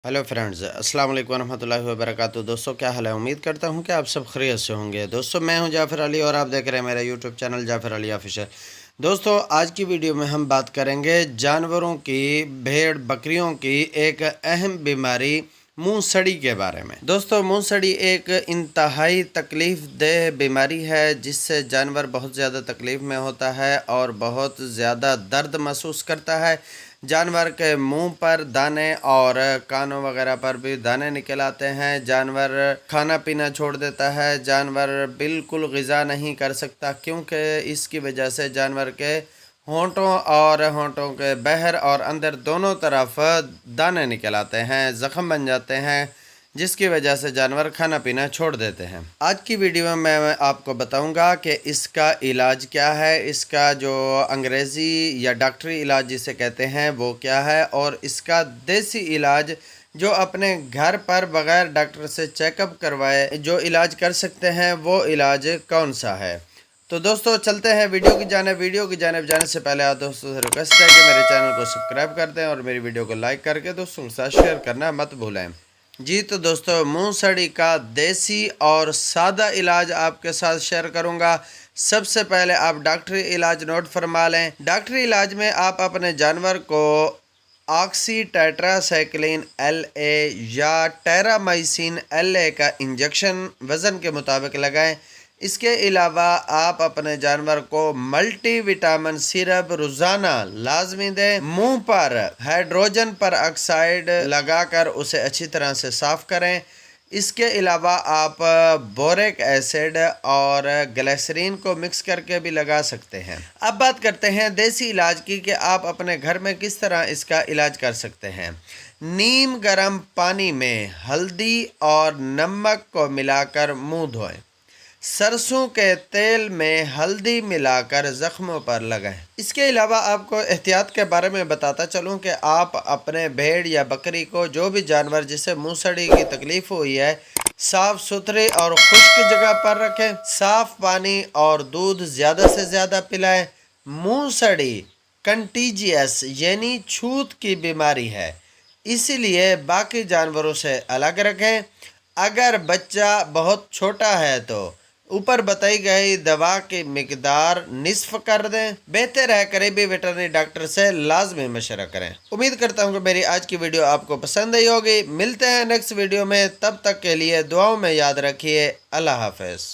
Hello friends, अस्सलाम वालेकुम रहमतुल्लाहि व बरकातहू। दोस्तों, क्या हाल है? उम्मीद करता हूँ कि आप सब खैरियत से होंगे। दोस्तों, मैं हूं जाफ़र अली और आप देख रहे हैं मेरा YouTube channel Jafar Ali official. दोस्तों, आज की वीडियो में हम बात करेंगे जानवरों की, भेड़ बकरियों की एक अहम बीमारी मुंह सड़ी के बारे में। दोस्तों, मुंह सड़ी एक इंतहाई तकलीफ़ देह बीमारी है जिससे जानवर बहुत ज़्यादा तकलीफ़ में होता है और बहुत ज़्यादा दर्द महसूस करता है। जानवर के मुंह पर दाने और कानों वगैरह पर भी दाने निकल आते हैं। जानवर खाना पीना छोड़ देता है। जानवर बिल्कुल ग़िज़ा नहीं कर सकता क्योंकि इसकी वजह से जानवर के होंठों के बहर और अंदर दोनों तरफ दाने निकल आते हैं, ज़ख़म बन जाते हैं, जिसकी वजह से जानवर खाना पीना छोड़ देते हैं। आज की वीडियो में मैं आपको बताऊंगा कि इसका इलाज क्या है, इसका जो अंग्रेज़ी या डॉक्टरी इलाज जिसे कहते हैं वो क्या है, और इसका देसी इलाज जो अपने घर पर बग़ैर डॉक्टर से चेकअप करवाए जो इलाज कर सकते हैं वो इलाज कौन सा है। तो दोस्तों, चलते हैं वीडियो की जानिब जाने से पहले आप दोस्तों से रिक्वेस्ट है कि मेरे चैनल को सब्सक्राइब कर दें और मेरी वीडियो को लाइक करके दोस्तों के साथ शेयर करना मत भूलें। जी तो दोस्तों, मुंह सड़ी का देसी और सादा इलाज आपके साथ शेयर करूंगा। सबसे पहले आप डॉक्टरी इलाज नोट फरमा लें। डॉक्टरी इलाज में आप अपने जानवर को ऑक्सी टेट्रासाइक्लिन LA या टेरामाइसिन LA का इंजेक्शन वज़न के मुताबिक लगाएं। इसके अलावा आप अपने जानवर को मल्टी विटामिन सिरप रोज़ाना लाजमी दें। मुंह पर हाइड्रोजन पर ऑक्साइड लगाकर उसे अच्छी तरह से साफ़ करें। इसके अलावा आप बोरिक एसिड और ग्लिसरीन को मिक्स करके भी लगा सकते हैं। अब बात करते हैं देसी इलाज की कि आप अपने घर में किस तरह इसका इलाज कर सकते हैं। नीम गर्म पानी में हल्दी और नमक को मिलाकर मुंह धोएं। सरसों के तेल में हल्दी मिलाकर ज़ख्मों पर लगाएं। इसके अलावा आपको एहतियात के बारे में बताता चलूं कि आप अपने भेड़ या बकरी को, जो भी जानवर जिसे मुंह सड़ी की तकलीफ़ हुई है, साफ़ सुथरी और खुश्क जगह पर रखें। साफ़ पानी और दूध ज़्यादा से ज़्यादा पिलाएं। मुंह सड़ी कंटीजियस यानी छूत की बीमारी है, इसीलिए बाकी जानवरों से अलग रखें। अगर बच्चा बहुत छोटा है तो ऊपर बताई गई दवा की मिकदार निस्फ कर दें। बेहतर है करीबी वेटरनरी डॉक्टर से लाजमी मशवरा करें। उम्मीद करता हूँ कि मेरी आज की वीडियो आपको पसंद आई होगी। मिलते हैं नेक्स्ट वीडियो में, तब तक के लिए दुआओं में याद रखिए। अल्लाह हाफ़िज़।